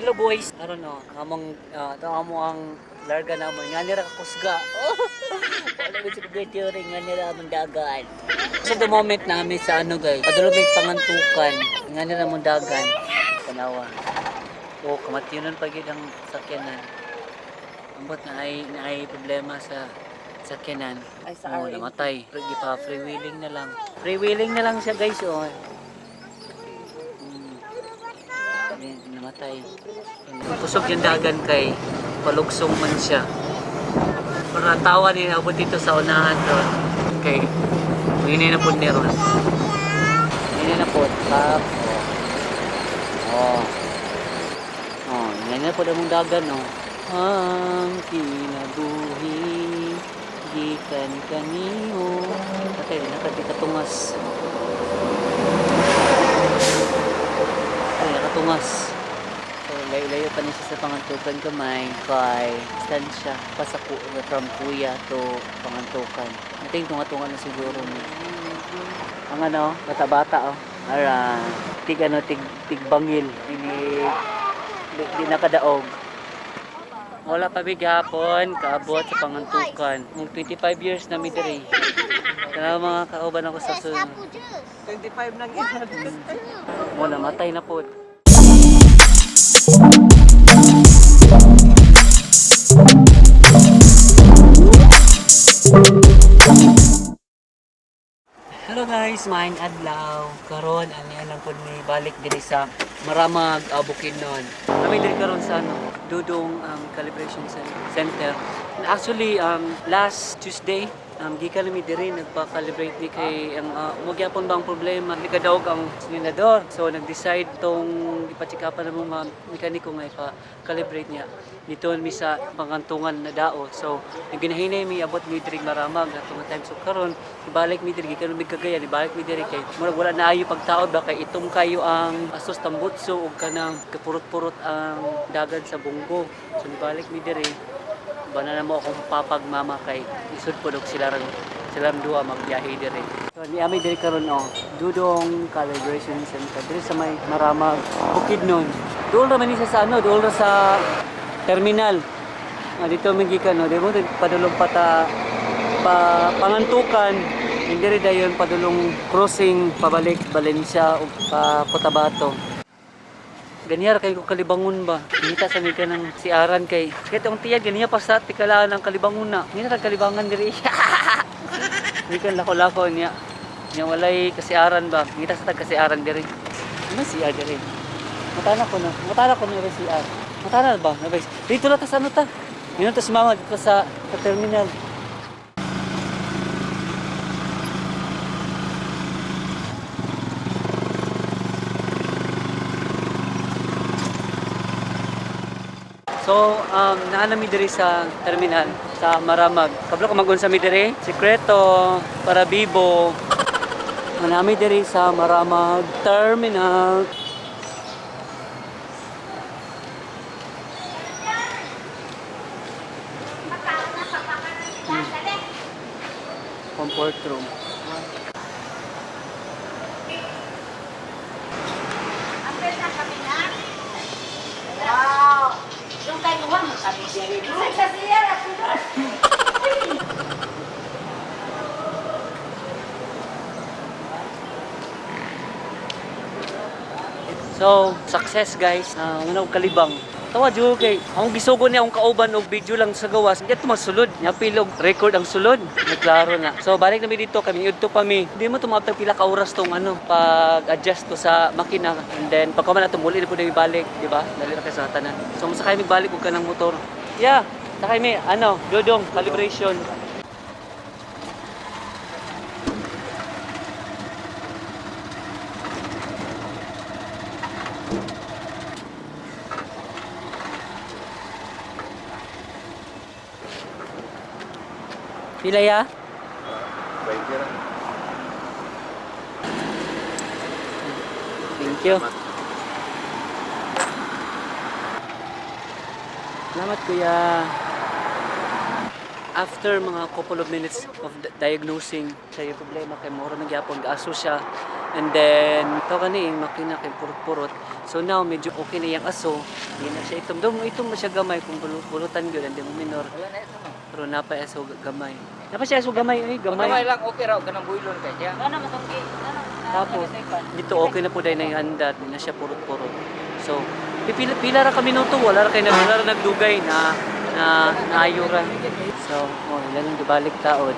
hello boys. Aron no, among amo ang larga namon nga nira kusga. Wala ko sa video ring nga nira among dagan. So the moment namin sa ano guys, padulong pangantukan nga nira among dagan. Tanawa. O kamatiyonon pa gid ang sakyanan. Ambot na ay problema sa sakyanan. Ay, sa Oh, RMT. namatay. Free wheeling na lang. Free wheeling na lang siya guys oh. Namatay. Kusog yung dagan kay palugsong man siya. Para tawa din abot dito sa unahan doon. Kay hindi na po meron. Hindi na po. Tap. Oh. Oh, yan na po damong dagan oh. Ang kinabuhi gikan kaniho. Patay nakatikatungas. Tungas. So, layo-layo pa niya sa pangantukan kamay kay distansya pa sa from kuya to pangantukan. Nating tunga-tunga na siguro niya. Ang ano, bata-bata oh. Ara, tig bangil. Di nakadaog. Wala pa bigapon, kaabot sa pangantukan. Mung 25 years na mi diri. Kana mga kauban ako sa sunod. 25 na gid. Wala matay na po. Hello guys, maayong adlaw. Karon ani lang pud ni balik diri sa Maramag, Bukidnon. Kami diri karon sa Dudong Calibration Center. And actually last Tuesday gikan mi diri nagpa-calibrate ni kay ang magyapon bang problema likadaog ang silinador. So nag-decide tong ipa-check-upan na mga mekaniko nga ipa-calibrate niya dito mi sa pangantungan na dao. So naginahinay mi abot mi diri Maramag atong time. So karon ibalik mi diri gikan mi Cagayan ibalik mi diri kay murag wala na ayo pagtaod ba kay itong kayo ang asos tambutso ug kanang kapurot-purot ang dagan sa bunggo. So ibalik mi diri bana na mo akong papagmama kay isud po dog silang duha magbiyahe diri. So ni ami diri karon Dudong Calibration Center diri sa may Maramag, Bukidnon. Dool ra man siya sa dool ra sa terminal. Dito man gikan di mo padulong pata pangantukan diri dayon padulong crossing pabalik Valencia ug pa Cotabato. Ganyan kay ko kalibangon ba. Kita sa mi kanang siaran kay kitong tiyag ganiya pa sa tikalaan ng kalibangon na. Ni ra kalibangan diri. Ni kan lako-lako niya. Nya walay kasiaran ba. Kita sa tag kasiaran diri. Ano siya diri? Matana ko na rin siya. Matana ba? Dito na ta sa ano ta? Yun ta sumama dito sa terminal. So, naana mi diri sa terminal sa Maramag. Kablo ko magun sa mi diri, Sikreto, Parabibo. Manami diri sa Maramag Terminal. Comfort room. Wow! Yung kayo mo sabi siya rin. Sa siya, So, success guys. Unang kalibang. Tawa jud kay ang gisugo niya akong kauban og video lang sa gawas. Diya tumasulod. Nya pilog record ang sulod. Naklaro na. So balik na mi dito kami udto pa mi. Di mo tumaptag pila ka oras tong pag-adjust to sa makina. And then pagka man ato muli na pud mi balik, di ba? Dali ra kay sa tanan. So masakay mi balik og kanang motor. Yeah, sakay mi Dudong Calibration. Pila ya? 20 lang. Thank you. Salamat kuya. After mga couple of minutes of diagnosing sa iyo problema kay moro nagyapon gaaso siya And then, ito kani yung makina kay purot-purot. So now, medyo okay na yung aso. Hindi na siya itom. Itom na siya gamay kung pulutan yun. And then, minor. Pero napa aso gamay. Napa siya aso gamay. Ay, gamay. Gamay lang, okay raw. Ganang builon kay siya. Ano matungki? Tapos, dito okay na po dahil na yung handa. Hindi na siya purot-purot. So, pila ra ka minuto. Wala ra nagdugay na naayuran. So, ilan yung balik taod.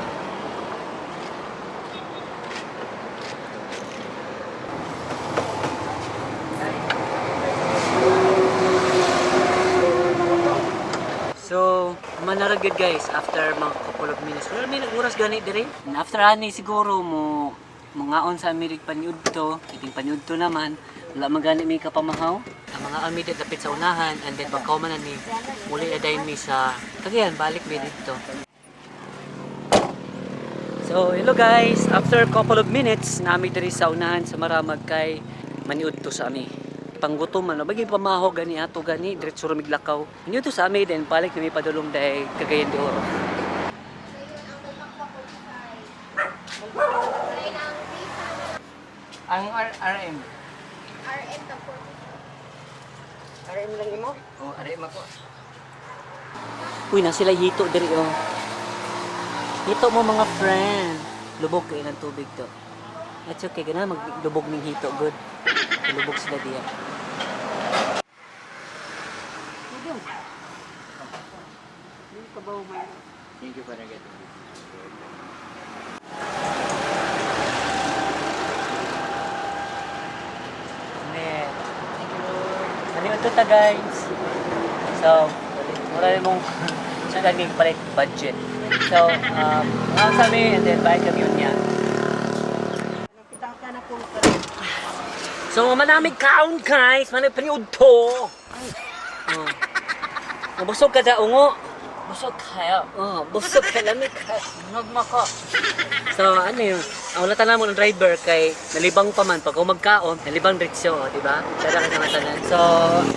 So, manaragid guys after mga couple of minutes. Wala may oras gani dire. And after ani siguro mo mangaon sa amirig panyudto, kiting panyudto naman, wala magani may kapamahaw. Ang mga amirig dapit sa unahan and then pagkauman ni muli adayon mi sa Cagayan, balik mi dito. So, hello guys. After couple of minutes, nami diri sa unahan sa Maramag kay maniudto sa ami. Panggutom ano bagi pamaho gani ato gani diretso ra miglakaw inyo to sa amin then balik na may padulong dahil Cagayan de Oro. Ang RM. RM ka po. RM lang mo? Oo, RM ako. Uy na sila hito diri oh. Hito mo mga friend. Lubog kay ng tubig to. That's okay gana maglubog ning hito good. Lubog sila diya. Thank you for the get. Ano ito ta guys? So, wala mong sa naging palit budget. So, mga sa amin and then bayad kami yun niya. Kita ka na po. So, manamig kaon guys, manamig paniud to. Oh. Busog ka sa ungo. Busog kaya. Oh, busog ka lamig ka. Nagma ko. So, ano yun? Ang wala tanan mo ng driver kay nalibang pa man. Pag magkaon, nalibang diretsyo, di ba? Sada ka sa tanan. So,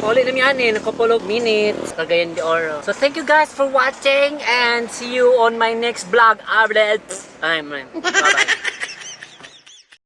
ulit namin yan a couple of minutes. Cagayan de Oro. So, thank you guys for watching and see you on my next vlog. Bye-bye.